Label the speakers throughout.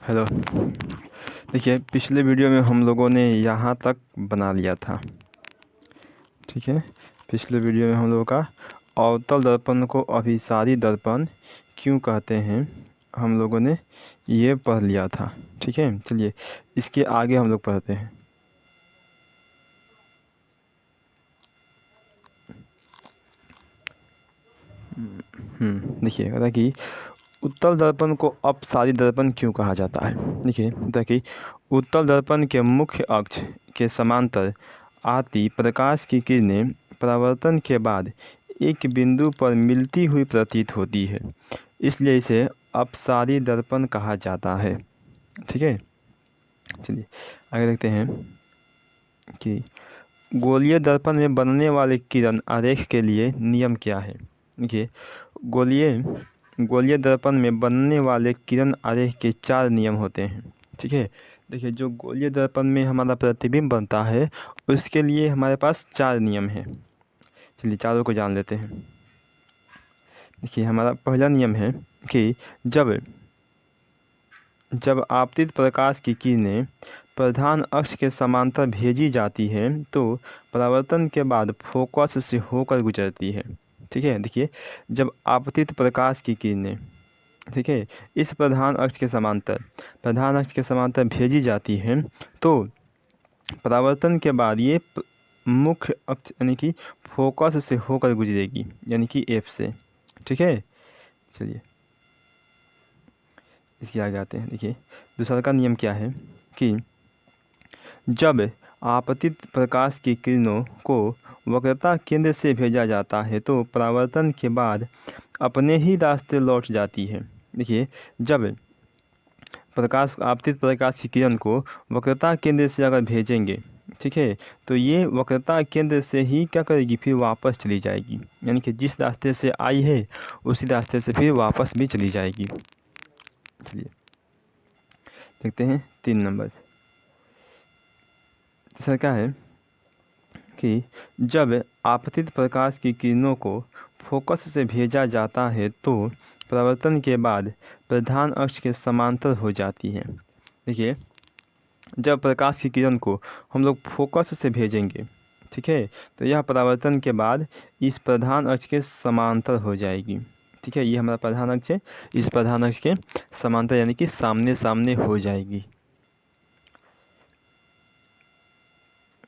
Speaker 1: Hello. देखिए, पिछले video में हम लोगों ने यहाँ तक बना लिया था। ठीक है, पिछले वीडियो में हम लोगों का अवतल दर्पण को अभिसारी दर्पण क्यों कहते हैं, हम लोगों ने ये पढ़ लिया था। ठीक है, चलिए इसके आगे हम लोग पढ़ते हैं। देखिए कहता कि उत्तल दर्पण को अपसारी दर्पण क्यों कहा जाता है। देखिए कहता कि उत्तल दर्पण के मुख्य अक्ष के समांतर आती प्रकाश की किरणें परावर्तन के बाद एक बिंदु पर मिलती हुई प्रतीत होती है, इसलिए इसे अपसारी दर्पण कहा जाता है। ठीक है, चलिए आगे देखते हैं कि गोलीय दर्पण में बनने वाले किरण आरेख के लिए नियम क्या है। देखिए, गोलीय दर्पण में बनने वाले किरण आरेख के 4 नियम होते हैं। ठीक है, देखिए जो गोलीय दर्पण में हमारा प्रतिबिंब बनता है उसके लिए हमारे पास 4 नियम हैं। चलिए चारों को जान लेते हैं। देखिए हमारा पहला नियम है कि जब आपतित प्रकाश की किरणें प्रधान अक्ष के समांतर भेजी जाती है तो परावर्तन के बाद फोकस से होकर गुजरती है। ठीक है, देखिए जब आपतित प्रकाश की किरणें, ठीक है, इस प्रधान अक्ष के समांतर भेजी जाती है तो परावर्तन के बाद ये मुख्य अक्ष यानी कि फोकस से होकर गुजरेगी, यानी कि एफ से। ठीक है, चलिए इसके आगे आते हैं। देखिए दूसरा का नियम क्या है कि जब आपतित प्रकाश की किरणों को वक्रता केंद्र से भेजा जाता है तो परावर्तन के बाद अपने ही रास्ते लौट जाती है। देखिए जब आपतित प्रकाश की किरण को वक्रता केंद्र से अगर भेजेंगे, ठीक है, तो ये वक्रता केंद्र से ही क्या करेगी, फिर वापस चली जाएगी, यानी कि जिस रास्ते से आई है उसी रास्ते से फिर वापस भी चली जाएगी। चलिए देखते हैं 3 नंबर। तीसरा क्या है कि जब आपतित प्रकाश की किरणों को फोकस से भेजा जाता है तो परावर्तन के बाद प्रधान अक्ष के समांतर हो जाती है। देखिए जब प्रकाश की किरण को हम लोग फोकस से भेजेंगे, ठीक है, तो यह परावर्तन के बाद इस प्रधान अक्ष के समांतर हो जाएगी। ठीक है, ये हमारा प्रधान अक्ष है, इस प्रधान अक्ष के समांतर यानी कि सामने सामने हो जाएगी।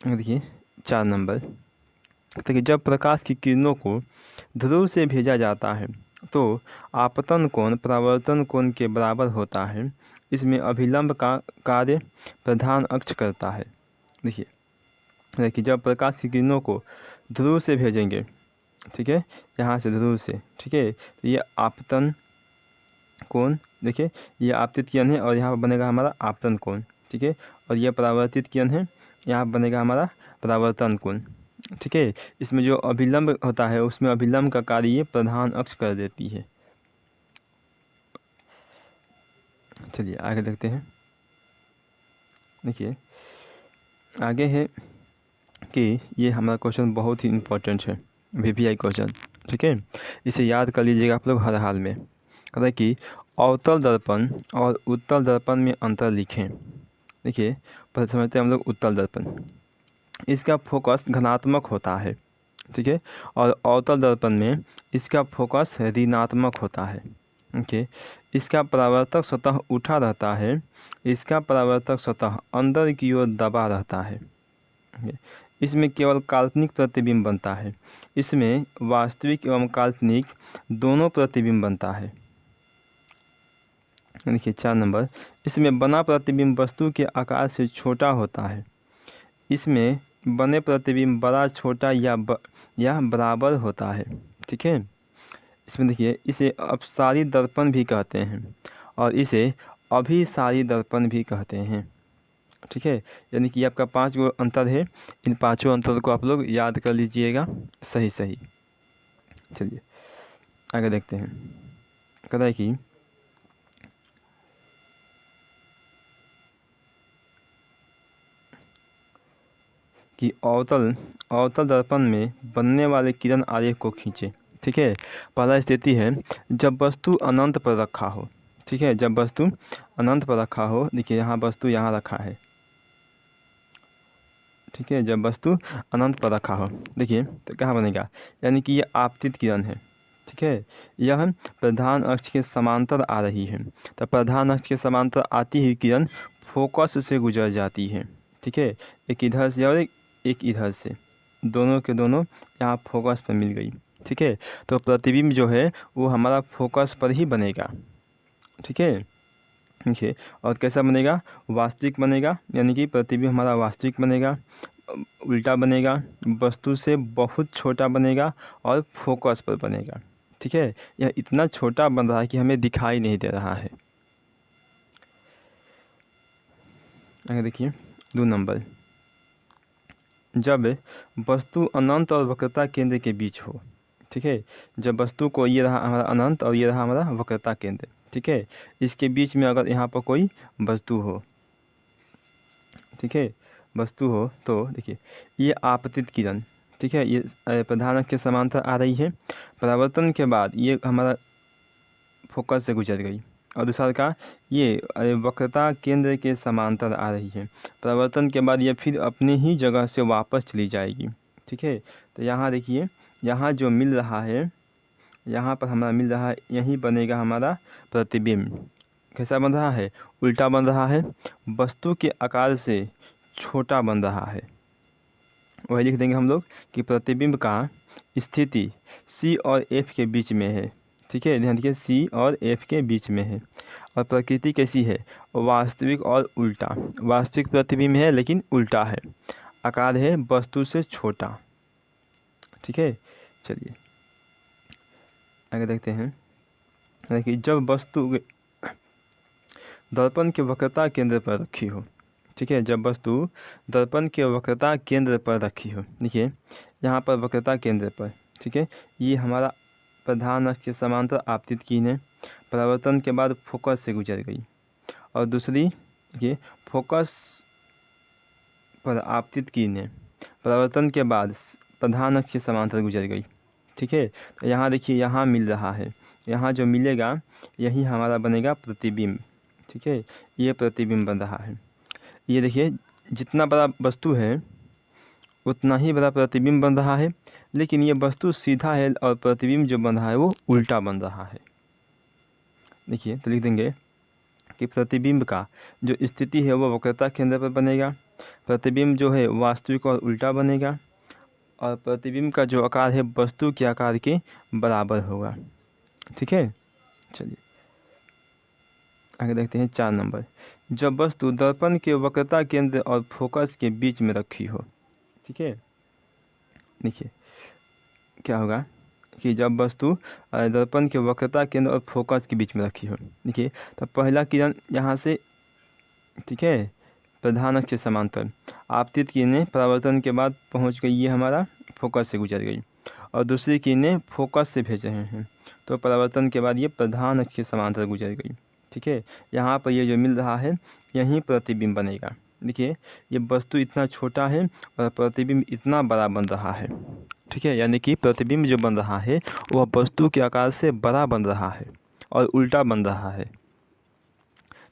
Speaker 1: देखिए 4 नंबर, देखिए जब प्रकाश की किरणों को ध्रुव से भेजा जाता है तो आपतन कोण परावर्तन कोण के बराबर होता है, इसमें अभिलंब का कार्य प्रधान अक्ष करता है। देखिए जब प्रकाश की किरणों को ध्रुव से भेजेंगे, ठीक है, यहाँ से ध्रुव से, ठीक है, तो ये आपतन कोण, देखिए ये आपतित किरण है और यहाँ पर बनेगा हमारा आपतन कोण। ठीक है, और यह परावर्तित किरण है, यहाँ बनेगा हमारा परावर्तन कोण। ठीक है, इसमें जो अभिलंब होता है उसमें अभिलंब का कार्य ये प्रधान अक्ष कर देती है। चलिए आगे देखते हैं। देखिए आगे है कि ये हमारा क्वेश्चन बहुत ही इम्पोर्टेंट है, VVI क्वेश्चन। ठीक है, इसे याद कर लीजिएगा आप लोग हर हाल में। कहता है कि अवतल दर्पण और उत्तल दर्पण में अंतर लिखें। देखिए पहले समझते हैं हम लोग उत्तल दर्पण। इसका फोकस धनात्मक होता है, ठीक है, और अवतल दर्पण में इसका फोकस ऋणात्मक होता है। ओके, इसका परावर्तक सतह उठा रहता है, इसका परावर्तक सतह अंदर की ओर दबा रहता है। इसमें केवल काल्पनिक प्रतिबिंब बनता है, इसमें वास्तविक एवं काल्पनिक दोनों प्रतिबिंब बनता है। देखिए 4 नंबर, इसमें बना प्रतिबिंब वस्तु के आकार से छोटा होता है, इसमें बने प्रतिबिंब बड़ा छोटा या बराबर होता है। ठीक है, इसमें देखिए इसे अपसारी दर्पण भी कहते हैं और इसे अभिसारी दर्पण भी कहते हैं। ठीक है, यानी कि आपका 5 गो अंतर है, इन 5 अंतर को आप लोग याद कर लीजिएगा सही सही। चलिए आगे देखते हैं। कहता है कि अवतल दर्पण में बनने वाले किरण आरेख को खींचे। ठीक है, पहला स्थिति है जब वस्तु अनंत पर रखा हो। ठीक है। जब वस्तु अनंत पर रखा हो, देखिए यहाँ वस्तु यहाँ रखा है, ठीक है। जब वस्तु अनंत पर रखा हो, देखिए तो क्या बनेगा, यानी कि यह आपतित किरण है, ठीक है। यह प्रधान अक्ष के समांतर आ रही है, तो प्रधान अक्ष के समांतर आती हुई किरण फोकस से गुजर जाती है, ठीक है। एक इधर से और एक इधर से, दोनों के दोनों यहाँ फोकस पर मिल गई, ठीक है। तो प्रतिबिंब जो है वो हमारा फोकस पर ही बनेगा, ठीक है। देखिए और कैसा बनेगा, वास्तविक बनेगा, यानी कि प्रतिबिंब हमारा वास्तविक बनेगा, उल्टा बनेगा, वस्तु से बहुत छोटा बनेगा और फोकस पर बनेगा, ठीक है। यह इतना छोटा बन रहा है कि हमें दिखाई नहीं दे रहा है। आगे देखिए 2 नंबर, जब वस्तु अनंत और वक्रता केंद्र के बीच हो, ठीक है। जब वस्तु को, ये रहा हमारा अनंत और ये रहा हमारा वक्रता केंद्र, ठीक है। इसके बीच में अगर यहाँ पर कोई वस्तु हो, ठीक है, वस्तु हो, तो देखिए ये आपतित किरण, ठीक है, ये प्रधान अक्ष के समांतर आ रही है, परावर्तन के बाद ये हमारा फोकस से गुजर गई, और दूसरा का ये वक्रता केंद्र के समांतर आ रही है, परावर्तन के बाद ये फिर अपनी ही जगह से वापस चली जाएगी, ठीक है। तो यहाँ देखिए, यहाँ जो मिल रहा है, यहाँ पर हमारा मिल रहा है, यही बनेगा हमारा प्रतिबिंब। कैसा बन रहा है, उल्टा बन रहा है, वस्तु के आकार से छोटा बन रहा है। वही लिख देंगे हम लोग कि प्रतिबिंब का स्थिति C और F के बीच में है, ठीक है। ध्यान देखिए C और F के बीच में है, और प्रकृति कैसी है, वास्तविक और उल्टा। वास्तविक प्रतिबिंब है लेकिन उल्टा है, आकार है वस्तु से छोटा, ठीक है। चलिए आगे देखते हैं। देखिए जब वस्तु दर्पण के वक्रता केंद्र पर रखी हो, ठीक है। जब वस्तु दर्पण के वक्रता केंद्र पर रखी हो, देखिए यहाँ पर वक्रता केंद्र पर, ठीक है, ये हमारा प्रधान अक्ष के समांतर आपतित किरण है, परावर्तन के बाद फोकस से गुजर गई, और दूसरी ये फोकस पर आपतित किरण है, परावर्तन के बाद प्रधान अक्ष के समांतर गुजर गई, ठीक है। तो यहाँ देखिए, यहाँ मिल रहा है, यहाँ जो मिलेगा यही हमारा बनेगा प्रतिबिंब, ठीक है। ये प्रतिबिंब बन रहा है। ये देखिए जितना बड़ा वस्तु है उतना ही बड़ा प्रतिबिंब बन रहा है, लेकिन ये वस्तु सीधा है और प्रतिबिंब जो बन रहा है वो उल्टा बन रहा है। देखिए तो लिख देंगे कि प्रतिबिंब का जो स्थिति है वो वक्रता केंद्र पर बनेगा, प्रतिबिंब जो है वास्तविक और उल्टा बनेगा, और प्रतिबिंब का जो आकार है वस्तु के आकार के बराबर होगा, ठीक है। चलिए आगे देखते हैं 4 नंबर, जब वस्तु दर्पण के वक्रता केंद्र और फोकस के बीच में रखी हो, ठीक है। देखिए क्या होगा कि जब वस्तु दर्पण के वक्रता केंद्र और फोकस के बीच में रखी हो, देखिए तो पहला किरण यहाँ से, ठीक है, प्रधान अक्ष के समांतर आपतित किरणें परावर्तन के बाद पहुँच गई, ये हमारा फोकस से गुजर गई, और दूसरी किरणें फोकस से भेज रहे हैं, तो परावर्तन के बाद ये प्रधान अक्ष के समांतर गुजर गई, ठीक है। यहाँ पर ये जो मिल रहा है यहीं प्रतिबिंब बनेगा। देखिए ये वस्तु इतना छोटा है और प्रतिबिंब इतना बड़ा बन रहा है, ठीक है, यानी कि प्रतिबिंब जो बन रहा है वह वस्तु के आकार से बड़ा बन रहा है और उल्टा बन रहा है,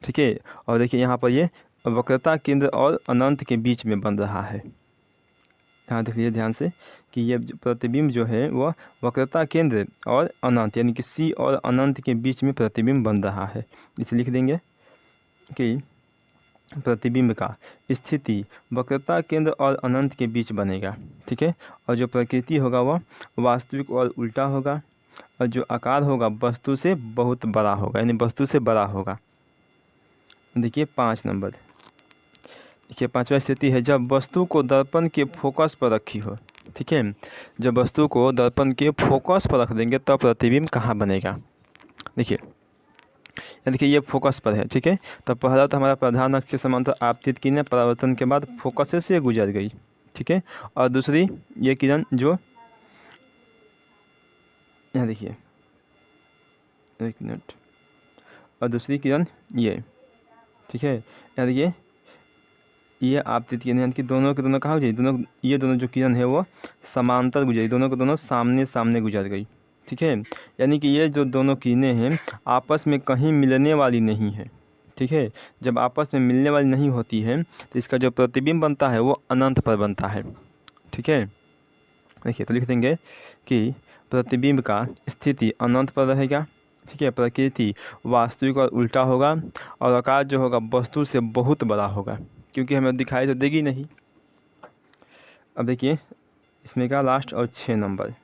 Speaker 1: ठीक है। और देखिए यहाँ पर ये वक्रता केंद्र और अनंत के बीच में बन रहा है। यहाँ देख लीजिए ध्यान से कि ये प्रतिबिंब जो है वह वक्रता केंद्र और अनंत यानी कि C और अनंत के बीच में प्रतिबिंब बन रहा है। इसे लिख देंगे कि प्रतिबिंब का स्थिति वक्रता केंद्र और अनंत के बीच बनेगा, ठीक है। और जो प्रकृति होगा वह वास्तविक और उल्टा होगा, और जो आकार होगा वस्तु से बहुत बड़ा होगा, यानी वस्तु से बड़ा होगा। देखिए 5 नंबर, देखिए 5वां स्थिति है जब वस्तु को दर्पण के फोकस पर रखी हो, ठीक है। जब वस्तु को दर्पण के फोकस पर रख देंगे तब प्रतिबिंब कहाँ बनेगा। देखिए देखिए ये फोकस पर है, ठीक है। तो पहला तो हमारा प्रधान अक्ष के समांतर आपतित किरण परावर्तन के बाद फोकस से गुजर गई, ठीक है। और दूसरी ये किरण जो यहाँ देखिए, एक मिनट, और दूसरी किरण ये, ठीक है। यहाँ देखिए ये आपतित किरण यानी कि दोनों के दोनों कहाँ गुजरी, दोनों ये दोनों जो किरण है वो समांतर गुजरी, दोनों के दोनों सामने सामने गुजर गई, ठीक है। यानी कि ये जो दोनों किरणें हैं आपस में कहीं मिलने वाली नहीं है। ठीक है, जब आपस में मिलने वाली नहीं होती है तो इसका जो प्रतिबिंब बनता है वो अनंत पर बनता है। ठीक है, देखिए तो लिख देंगे कि प्रतिबिंब का स्थिति अनंत पर रहेगा। ठीक है, प्रकृति वास्तविक और उल्टा होगा और आकार जो होगा वस्तु से बहुत बड़ा होगा, क्योंकि हमें दिखाई तो देगी नहीं। अब देखिए इसमें का लास्ट और 6 नंबर,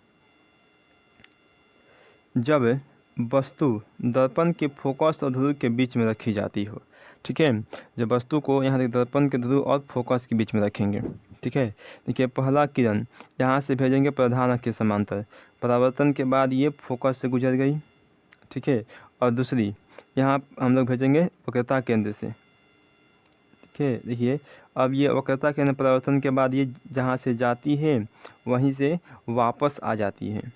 Speaker 1: जब वस्तु दर्पण के फोकस और ध्रुव के बीच में रखी जाती हो। ठीक है, जब वस्तु को यहाँ तक दर्पण के ध्रुव और फोकस के बीच में रखेंगे। ठीक है, देखिए पहला किरण यहाँ से भेजेंगे प्रधान अक्ष के समांतर, परावर्तन के बाद ये फोकस से गुजर गई। ठीक है, और दूसरी यहाँ हम लोग भेजेंगे वक्रता केंद्र से। ठीक है, देखिए अब ये वक्रता केंद्र परावर्तन के बाद ये जहाँ से जाती है वहीं से वापस आ जाती है।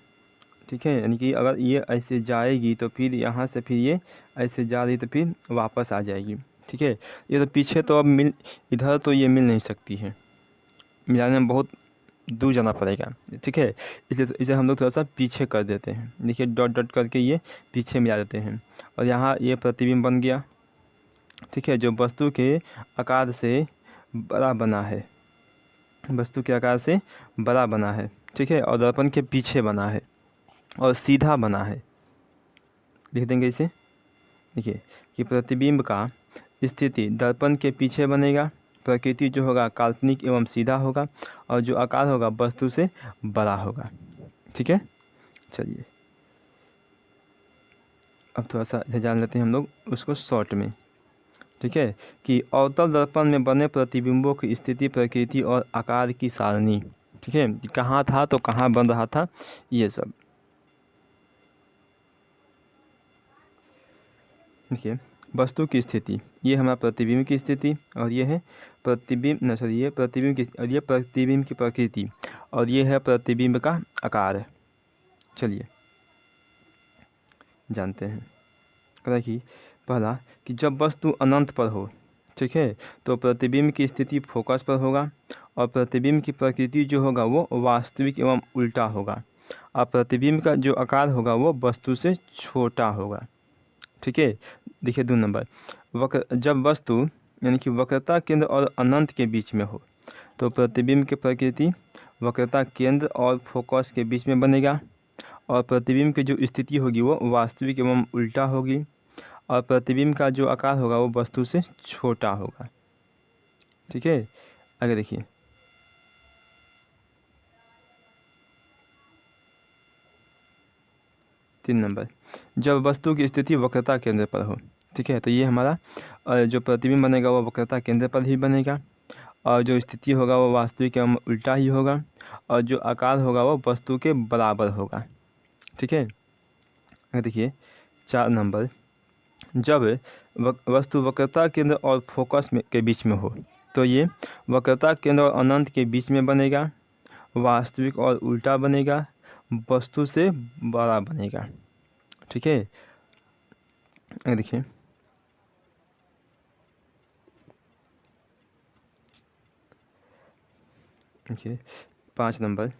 Speaker 1: ठीक है, यानी कि अगर ये ऐसे जाएगी तो फिर यहाँ से फिर ये ऐसे जा रही तो फिर वापस आ जाएगी। ठीक है, ये तो पीछे तो अब इधर तो ये मिल नहीं सकती है, मिलाने में बहुत दूर जाना पड़ेगा। ठीक है, इसलिए तो इसे हम लोग थोड़ा सा पीछे कर देते हैं। देखिए डॉट डॉट करके ये पीछे मिला देते हैं और यहाँ ये प्रतिबिंब बन गया। ठीक है, जो वस्तु के आकार से बड़ा बना है, वस्तु के आकार से बड़ा बना है। ठीक है, और दर्पण के पीछे बना है और सीधा बना है। लिख देंगे इसे। देखिए कि प्रतिबिंब का स्थिति दर्पण के पीछे बनेगा, प्रकृति जो होगा काल्पनिक एवं सीधा होगा और जो आकार होगा वस्तु से बड़ा होगा। ठीक है, चलिए अब थोड़ा सा इधर जान लेते हैं हम लोग उसको शॉर्ट में। ठीक है, कि अवतल दर्पण में बने प्रतिबिंबों की स्थिति, प्रकृति और आकार की सारणी। ठीक है, कहाँ था तो कहाँ बन रहा था ये सब। देखिए वस्तु की स्थिति, ये हमारा प्रतिबिंब की स्थिति और ये है प्रतिबिंब न सॉरी ये प्रतिबिंब की, और ये प्रतिबिंब की प्रकृति और ये है प्रतिबिंब का आकार। चलिए जानते हैं। कहता कि पहला कि जब वस्तु अनंत पर हो, ठीक है, तो प्रतिबिंब की स्थिति फोकस पर होगा और प्रतिबिंब की प्रकृति जो होगा वो वास्तविक एवं उल्टा होगा और प्रतिबिंब का जो आकार होगा वो वस्तु से छोटा होगा। ठीक है, देखिए 2 नंबर, जब वस्तु यानी कि वक्रता केंद्र और अनंत के बीच में हो तो प्रतिबिंब की प्रकृति वक्रता केंद्र और फोकस के बीच में बनेगा और प्रतिबिंब की जो स्थिति होगी वो वास्तविक एवं उल्टा होगी और प्रतिबिंब का जो आकार होगा वो वस्तु से छोटा होगा। ठीक है, आगे देखिए। तीन नंबर, जब वस्तु की स्थिति वक्रता केंद्र पर हो। ठीक है, तो ये हमारा जो प्रतिबिंब बनेगा वो वक्रता केंद्र पर ही बनेगा और जो स्थिति होगा वो वास्तविक एवं उल्टा ही होगा और जो आकार होगा वो वस्तु के बराबर होगा। ठीक है, आगे देखिए 4 नंबर, जब वस्तु वक्रता केंद्र और फोकस में के बीच में हो तो ये वक्रता केंद्र और अनंत के बीच में बनेगा, वास्तविक और उल्टा बनेगा, वस्तु से बड़ा बनेगा। ठीक है, देखिए देखिए 5 नंबर,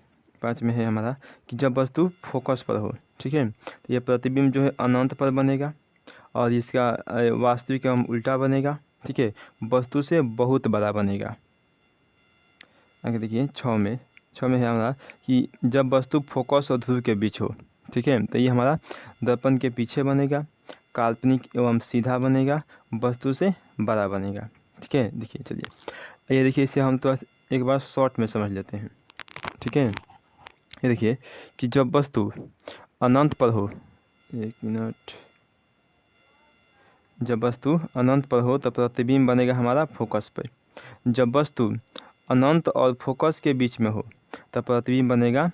Speaker 1: 5 में है हमारा कि जब वस्तु फोकस पर हो। ठीक है, तो ये प्रतिबिंब जो है अनंत पर बनेगा और इसका वास्तविक एवं उल्टा बनेगा। ठीक है, वस्तु से बहुत बड़ा बनेगा। आगे देखिए 6 में है हमारा कि जब वस्तु फोकस और ध्रुव के बीच हो। ठीक है, तो ये हमारा दर्पण के पीछे बनेगा, काल्पनिक एवं सीधा बनेगा, वस्तु से बड़ा बनेगा। ठीक है, देखिए चलिए ये देखिए इसे हम तो एक बार शॉर्ट में समझ लेते हैं। ठीक है, ये देखिए कि जब वस्तु अनंत पर हो, 1 मिनट, जब वस्तु अनंत पर हो तो प्रतिबिंब बनेगा हमारा फोकस पर। जब वस्तु अनंत और फोकस के बीच में हो तब प्रतिबिंब बनेगा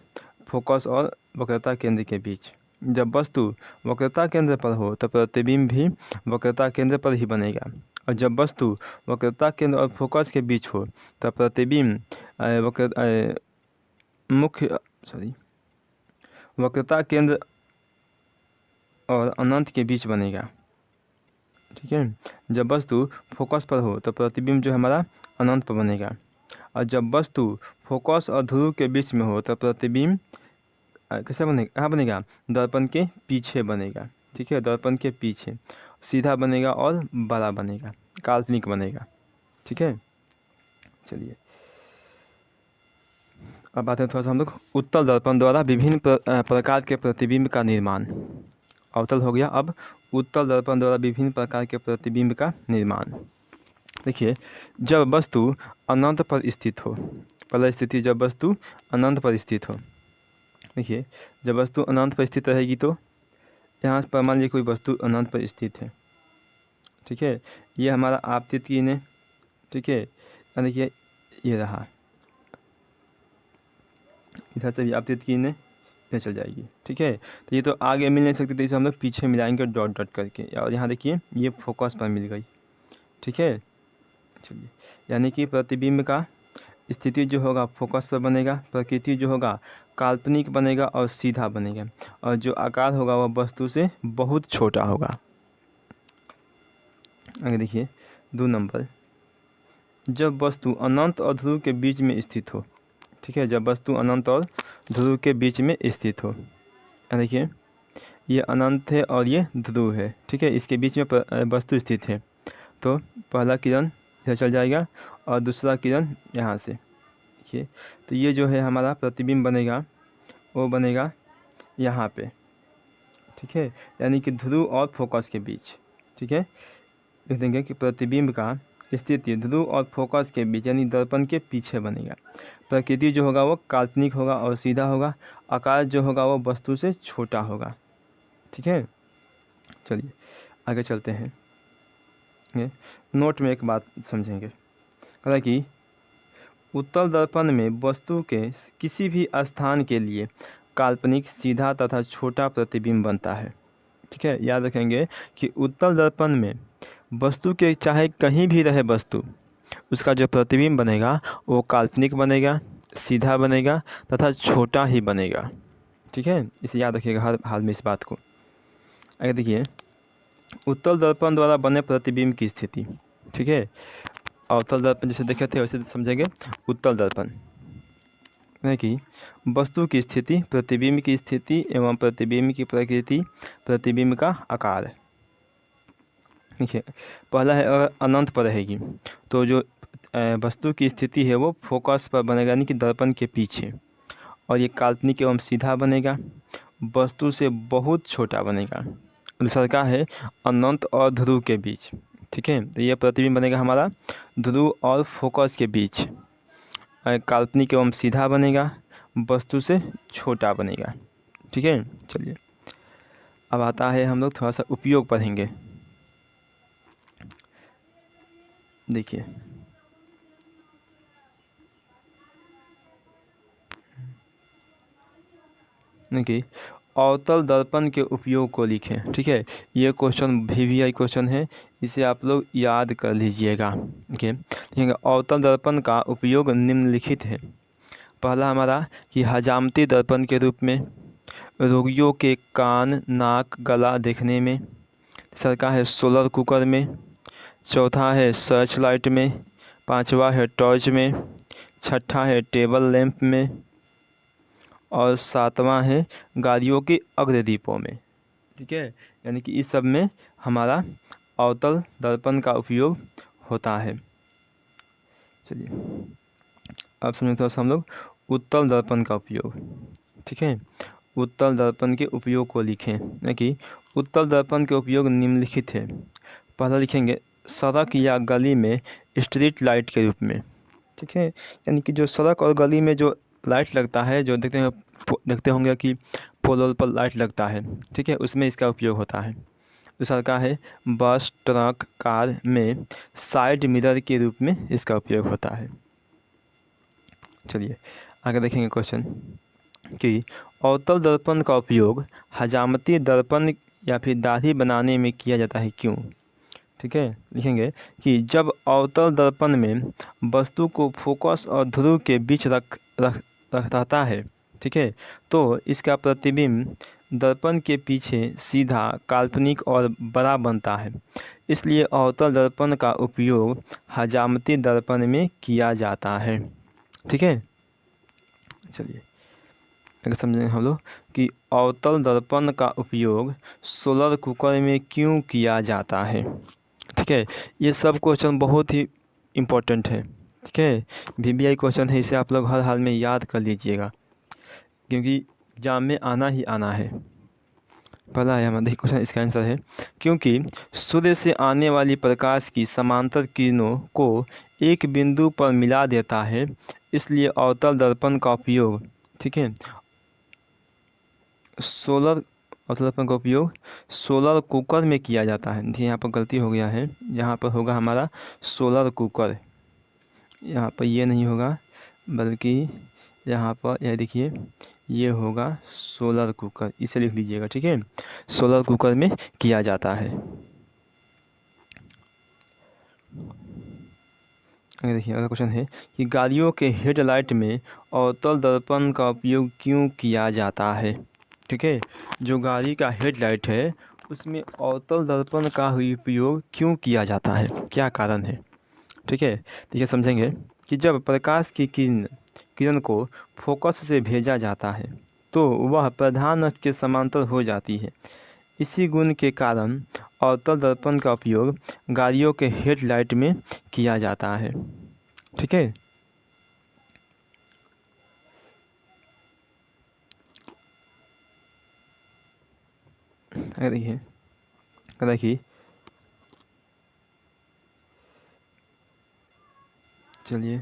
Speaker 1: फोकस और वक्रता केंद्र के बीच। जब वस्तु वक्रता केंद्र पर हो तो प्रतिबिंब भी वक्रता केंद्र पर ही बनेगा और जब वस्तु वक्रता केंद्र और फोकस के बीच हो तब प्रतिबिंब वक्रता केंद्र और अनंत के बीच बनेगा। ठीक है, जब वस्तु फोकस पर हो तो प्रतिबिंब जो हमारा अनंत पर बनेगा और जब वस्तु फोकस और ध्रुव के बीच में हो तो प्रतिबिंब कैसे बनेगा, कहाँ बनेगा, दर्पण के पीछे बनेगा। ठीक है, दर्पण के पीछे सीधा बनेगा और बड़ा बनेगा, काल्पनिक बनेगा। ठीक है, चलिए अब आते हैं थोड़ा सा हम लोग उत्तल दर्पण द्वारा विभिन्न प्रकार के प्रतिबिंब का निर्माण। अवतल हो गया, अब उत्तल दर्पण द्वारा विभिन्न प्रकार के प्रतिबिंब का निर्माण। देखिए, जब वस्तु अनंत पर स्थित हो, पहला स्थिति जब वस्तु अनंत पर स्थित हो। देखिए, जब वस्तु अनंत पर स्थित रहेगी तो यहाँ पर मान लीजिए कोई वस्तु अनंत पर स्थित है। ठीक है, ये हमारा आपतित कीन है। ठीक है, देखिए ये रहा, इधर से भी आपतित कीन है, इधर चल जाएगी। ठीक है, तो ये तो आगे मिल नहीं सकती, तो इसे हम लोग पीछे मिलाएंगे डॉट डॉट करके, और यहाँ देखिए ये फोकस पर मिल गई। ठीक है, चलिए, यानी कि प्रतिबिंब का स्थिति जो होगा फोकस पर बनेगा, प्रकृति जो होगा काल्पनिक बनेगा और सीधा बनेगा, और जो आकार होगा वह वस्तु से बहुत छोटा होगा। आगे देखिए 2 नंबर, जब वस्तु अनंत और ध्रुव के बीच में स्थित हो। ठीक है, जब वस्तु अनंत और ध्रुव के बीच में स्थित हो, देखिए ये अनंत है और ये ध्रुव है। ठीक है, इसके बीच में वस्तु स्थित है, तो पहला किरण इधर चल जाएगा और दूसरा किरण यहाँ से। देखिए, तो ये जो है हमारा प्रतिबिंब बनेगा वो बनेगा यहाँ पे। ठीक है, यानी कि ध्रुव और फोकस के बीच। ठीक है, लिख देंगे कि प्रतिबिंब का स्थिति ध्रुव और फोकस के बीच यानी दर्पण के पीछे बनेगा। प्रकृति जो होगा वो काल्पनिक होगा और सीधा होगा, आकार जो होगा वो वस्तु से छोटा होगा। ठीक है, चलिए आगे चलते हैं। नोट में एक बात समझेंगे, कहा कि उत्तल दर्पण में वस्तु के किसी भी स्थान के लिए काल्पनिक सीधा तथा छोटा प्रतिबिंब बनता है। ठीक है, याद रखेंगे कि उत्तल दर्पण में वस्तु के चाहे कहीं भी रहे वस्तु, उसका जो प्रतिबिंब बनेगा वो काल्पनिक बनेगा, सीधा बनेगा तथा छोटा ही बनेगा। ठीक है, इसे याद रखिएगा हर हाल में इस बात को। आगे देखिए, उत्तल दर्पण द्वारा बने प्रतिबिंब की स्थिति। ठीक है, अवतल दर्पण जैसे देखे थे वैसे समझेंगे उत्तल दर्पण है कि वस्तु की स्थिति, प्रतिबिंब की स्थिति एवं प्रतिबिंब की प्रकृति, प्रतिबिंब का आकार। देखिए, पहला है अगर अनंत पर रहेगी तो जो वस्तु की स्थिति है वो फोकस पर बनेगा यानी कि दर्पण के पीछे, और ये काल्पनिक एवं सीधा बनेगा, वस्तु से बहुत छोटा बनेगा। दूसरा का है अनंत और ध्रुव के बीच। ठीक है, तो ये प्रतिबिंब बनेगा हमारा ध्रुव और फोकस के बीच, काल्पनिक एवं सीधा बनेगा, वस्तु से छोटा बनेगा। ठीक है, चलिए अब आता है हम लोग थोड़ा सा उपयोग पढ़ेंगे। देखिए, देखिए अवतल दर्पण के उपयोग को लिखें। ठीक है, ये क्वेश्चन VVI क्वेश्चन है, इसे आप लोग याद कर लीजिएगा। ठीक है, देखिए अवतल दर्पण का उपयोग निम्नलिखित है। पहला हमारा कि हजामती दर्पण के रूप में, रोगियों के कान नाक गला देखने में। तीसरा है सोलर कुकर में। चौथा है सर्च लाइट में। पांचवा है टॉर्च में। छठा है टेबल लैंप में, और सातवां है गाड़ियों के अग्रदीपों में। ठीक है, यानी कि इस सब में हमारा अवतल दर्पण का उपयोग होता है। चलिए अब समझते हैं हम लोग उत्तल दर्पण का उपयोग। ठीक है, उत्तल दर्पण के उपयोग को लिखें। यानी कि उत्तल दर्पण के उपयोग निम्नलिखित है। पहला लिखेंगे सड़क या गली में स्ट्रीट लाइट के रूप में। ठीक है, यानी कि जो सड़क और गली में जो लाइट लगता है, जो देखते होंगे कि पोल पर लाइट लगता है। ठीक है, उसमें इसका उपयोग होता है। दूसरा का है बस ट्रक कार में साइड मिरर के रूप में इसका उपयोग होता है। चलिए आगे देखेंगे क्वेश्चन कि अवतल दर्पण का उपयोग हजामती दर्पण या फिर दाढ़ी बनाने में किया जाता है, क्यों। ठीक है, लिखेंगे कि जब अवतल दर्पण में वस्तु को फोकस और ध्रुव के बीच रहता है, ठीक है, तो इसका प्रतिबिंब दर्पण के पीछे सीधा काल्पनिक और बड़ा बनता है। इसलिए अवतल दर्पण का उपयोग हजामती दर्पण में किया जाता है। ठीक है, चलिए अगर समझेंगे हम लोग कि अवतल दर्पण का उपयोग सोलर कुकर में क्यों किया जाता है। ठीक है, ये सब क्वेश्चन बहुत ही इम्पोर्टेंट है। ठीक है, VBI क्वेश्चन है, इसे आप लोग हर हाल में याद कर लीजिएगा क्योंकि एग्जाम में आना ही आना है। पहला है हमारा क्वेश्चन, इसका आंसर है क्योंकि सूर्य से आने वाली प्रकाश की समांतर किरणों को एक बिंदु पर मिला देता है, इसलिए अवतल दर्पण का उपयोग, ठीक है, अवतल दर्पण का उपयोग सोलर कुकर में किया जाता है। देखिए यहाँ पर गलती हो गया है, यहाँ पर होगा हमारा सोलर कुकर, यहाँ पर ये नहीं होगा बल्कि यहाँ पर यह देखिए ये होगा सोलर कुकर, इसे लिख लीजिएगा। ठीक है, सोलर कुकर में किया जाता है। देखिए अगला क्वेश्चन है कि गाड़ियों के हेडलाइट में अवतल दर्पण का उपयोग क्यों किया जाता है। ठीक है, जो गाड़ी का हेडलाइट है उसमें अवतल दर्पण का उपयोग क्यों किया जाता है, क्या कारण है। ठीक है, देखिए समझेंगे कि जब प्रकाश की किरण को फोकस से भेजा जाता है तो वह प्रधान अक्ष के समांतर हो जाती है। इसी गुण के कारण अवतल दर्पण का उपयोग गाड़ियों के हेडलाइट में किया जाता है। ठीक है, देखिए चलिए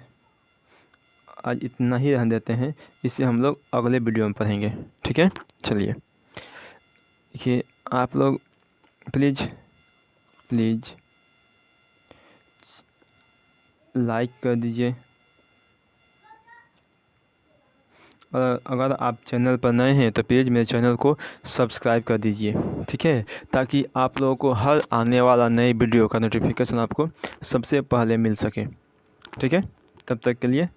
Speaker 1: आज इतना ही रहने देते हैं, इसे हम लोग अगले वीडियो में पढ़ेंगे। ठीक है, चलिए देखिए आप लोग प्लीज़ लाइक कर दीजिए और अगर आप चैनल पर नए हैं तो प्लीज़ मेरे चैनल को सब्सक्राइब कर दीजिए। ठीक है, ताकि आप लोगों को हर आने वाला नए वीडियो का नोटिफिकेशन आपको सबसे पहले मिल सके। ठीक है, तब तक के लिए